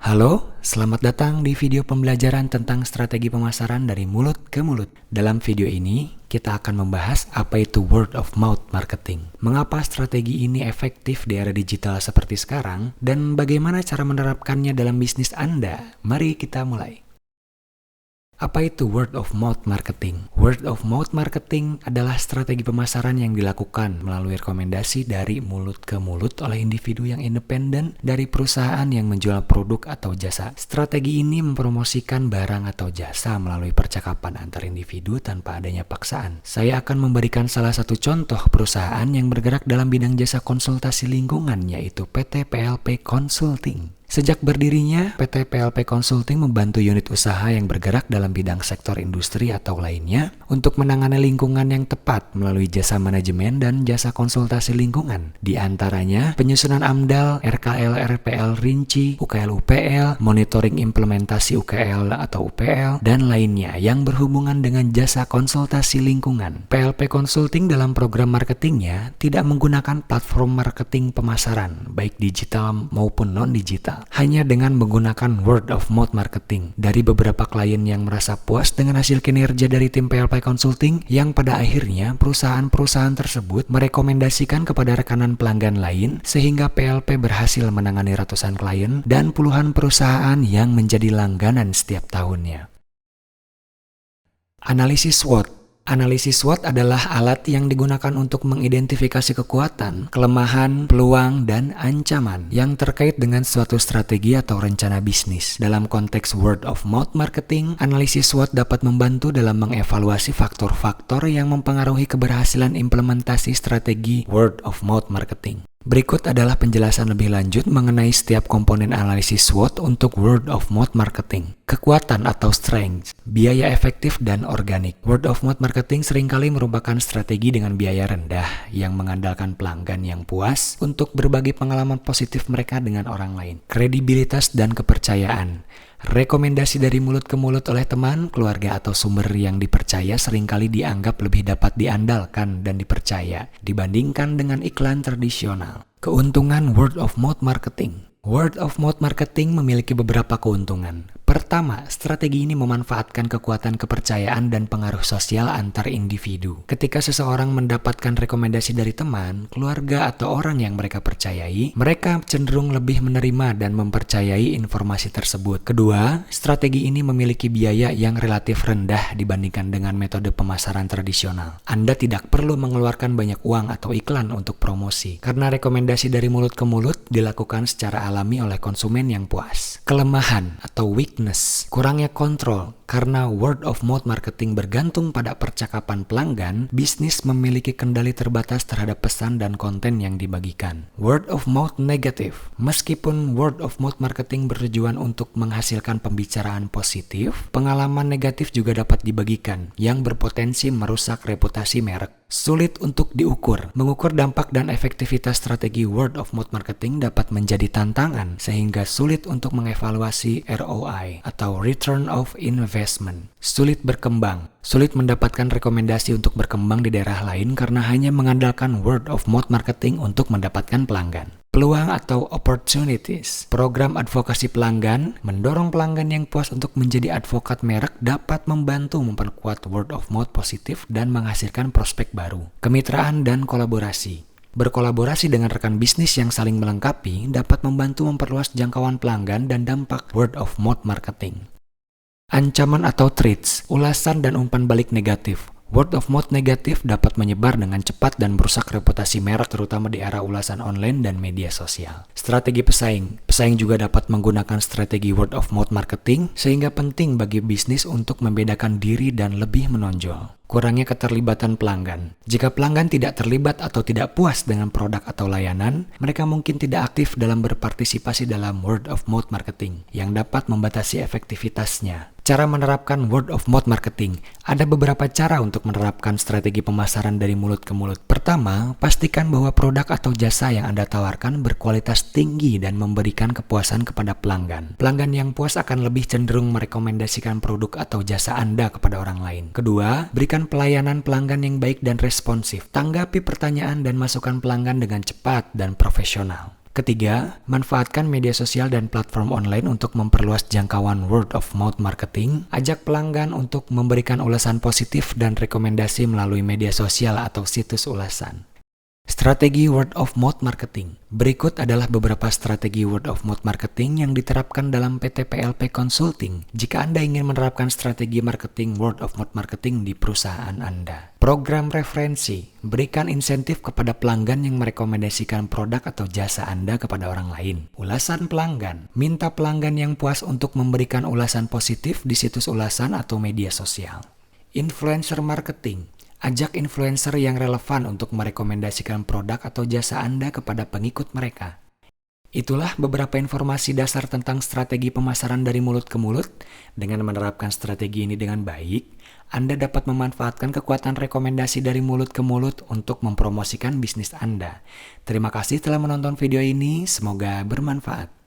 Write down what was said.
Halo, selamat datang di video pembelajaran tentang strategi pemasaran dari mulut ke mulut. Dalam video ini, kita akan membahas apa itu word of mouth marketing, mengapa strategi ini efektif di era digital seperti sekarang, dan bagaimana cara menerapkannya dalam bisnis Anda. Mari kita mulai. Apa itu word of mouth marketing? Word of mouth marketing adalah strategi pemasaran yang dilakukan melalui rekomendasi dari mulut ke mulut oleh individu yang independen dari perusahaan yang menjual produk atau jasa. Strategi ini mempromosikan barang atau jasa melalui percakapan antar individu tanpa adanya paksaan. Saya akan memberikan salah satu contoh perusahaan yang bergerak dalam bidang jasa konsultasi lingkungan, yaitu PT PLP Consulting. Sejak berdirinya, PT PLP Consulting membantu unit usaha yang bergerak dalam bidang sektor industri atau lainnya untuk menangani lingkungan yang tepat melalui jasa manajemen dan jasa konsultasi lingkungan. Di antaranya, penyusunan AMDAL, RKL, RPL rinci, UKL UPL, monitoring implementasi UKL atau UPL, dan lainnya yang berhubungan dengan jasa konsultasi lingkungan. PLP Consulting dalam program marketingnya tidak menggunakan platform marketing pemasaran, baik digital maupun non-digital. Hanya dengan menggunakan word of mouth marketing dari beberapa klien yang merasa puas dengan hasil kinerja dari tim PLP Consulting, yang pada akhirnya perusahaan-perusahaan tersebut merekomendasikan kepada rekanan pelanggan lain sehingga PLP berhasil menangani ratusan klien dan puluhan perusahaan yang menjadi langganan setiap tahunnya. Analisis SWOT. Analisis SWOT adalah alat yang digunakan untuk mengidentifikasi kekuatan, kelemahan, peluang, dan ancaman yang terkait dengan suatu strategi atau rencana bisnis. Dalam konteks word of mouth marketing, analisis SWOT dapat membantu dalam mengevaluasi faktor-faktor yang mempengaruhi keberhasilan implementasi strategi word of mouth marketing. Berikut adalah penjelasan lebih lanjut mengenai setiap komponen analisis SWOT untuk word of mouth marketing. Kekuatan atau strength, biaya efektif dan organik. Word of mouth marketing seringkali merupakan strategi dengan biaya rendah yang mengandalkan pelanggan yang puas untuk berbagi pengalaman positif mereka dengan orang lain. Kredibilitas dan kepercayaan. Rekomendasi dari mulut ke mulut oleh teman, keluarga, atau sumber yang dipercaya seringkali dianggap lebih dapat diandalkan dan dipercaya dibandingkan dengan iklan tradisional. Keuntungan word of mouth marketing. Word of mouth marketing memiliki beberapa keuntungan. Pertama, strategi ini memanfaatkan kekuatan kepercayaan dan pengaruh sosial antar individu. Ketika seseorang mendapatkan rekomendasi dari teman, keluarga, atau orang yang mereka percayai, mereka cenderung lebih menerima dan mempercayai informasi tersebut. Kedua, strategi ini memiliki biaya yang relatif rendah dibandingkan dengan metode pemasaran tradisional. Anda tidak perlu mengeluarkan banyak uang atau iklan untuk promosi, karena rekomendasi dari mulut ke mulut dilakukan secara alami oleh konsumen yang puas. Kelemahan atau weakness, kurangnya kontrol. Karena word of mouth marketing bergantung pada percakapan pelanggan, bisnis memiliki kendali terbatas terhadap pesan dan konten yang dibagikan. Word of mouth negatif. Meskipun word of mouth marketing bertujuan untuk menghasilkan pembicaraan positif, pengalaman negatif juga dapat dibagikan yang berpotensi merusak reputasi merek. Sulit untuk diukur. Mengukur dampak dan efektivitas strategi word of mouth marketing dapat menjadi tantangan, sehingga sulit untuk mengevaluasi ROI atau Return of Investment. Sulit berkembang. Sulit mendapatkan rekomendasi untuk berkembang di daerah lain karena hanya mengandalkan word of mouth marketing untuk mendapatkan pelanggan. Peluang atau opportunities. Program advokasi pelanggan, mendorong pelanggan yang puas untuk menjadi advokat merek dapat membantu memperkuat word of mouth positif dan menghasilkan prospek baru. Kemitraan dan kolaborasi. Berkolaborasi dengan rekan bisnis yang saling melengkapi dapat membantu memperluas jangkauan pelanggan dan dampak word of mouth marketing. Ancaman atau threats, ulasan dan umpan balik negatif. Word of mouth negatif dapat menyebar dengan cepat dan merusak reputasi merek, terutama di era ulasan online dan media sosial. Strategi pesaing. Pesaing juga dapat menggunakan strategi word of mouth marketing, sehingga penting bagi bisnis untuk membedakan diri dan lebih menonjol. Kurangnya keterlibatan pelanggan. Jika pelanggan tidak terlibat atau tidak puas dengan produk atau layanan, mereka mungkin tidak aktif dalam berpartisipasi dalam word of mouth marketing, yang dapat membatasi efektivitasnya. Cara menerapkan word of mouth marketing. Ada beberapa cara untuk menerapkan strategi pemasaran dari mulut ke mulut. Pertama, pastikan bahwa produk atau jasa yang Anda tawarkan berkualitas tinggi dan memberikan kepuasan kepada pelanggan. Pelanggan yang puas akan lebih cenderung merekomendasikan produk atau jasa Anda kepada orang lain. Kedua, berikan pelayanan pelanggan yang baik dan responsif. Tanggapi pertanyaan dan masukan pelanggan dengan cepat dan profesional. Ketiga, manfaatkan media sosial dan platform online untuk memperluas jangkauan word of mouth marketing. Ajak pelanggan untuk memberikan ulasan positif dan rekomendasi melalui media sosial atau situs ulasan. Strategi word of mouth marketing. Berikut adalah beberapa strategi word of mouth marketing yang diterapkan dalam PT PLP Consulting jika Anda ingin menerapkan strategi marketing word of mouth marketing di perusahaan Anda. Program referensi. Berikan insentif kepada pelanggan yang merekomendasikan produk atau jasa Anda kepada orang lain. Ulasan pelanggan. Minta pelanggan yang puas untuk memberikan ulasan positif di situs ulasan atau media sosial. Influencer marketing. Ajak influencer yang relevan untuk merekomendasikan produk atau jasa Anda kepada pengikut mereka. Itulah beberapa informasi dasar tentang strategi pemasaran dari mulut ke mulut. Dengan menerapkan strategi ini dengan baik, Anda dapat memanfaatkan kekuatan rekomendasi dari mulut ke mulut untuk mempromosikan bisnis Anda. Terima kasih telah menonton video ini, semoga bermanfaat.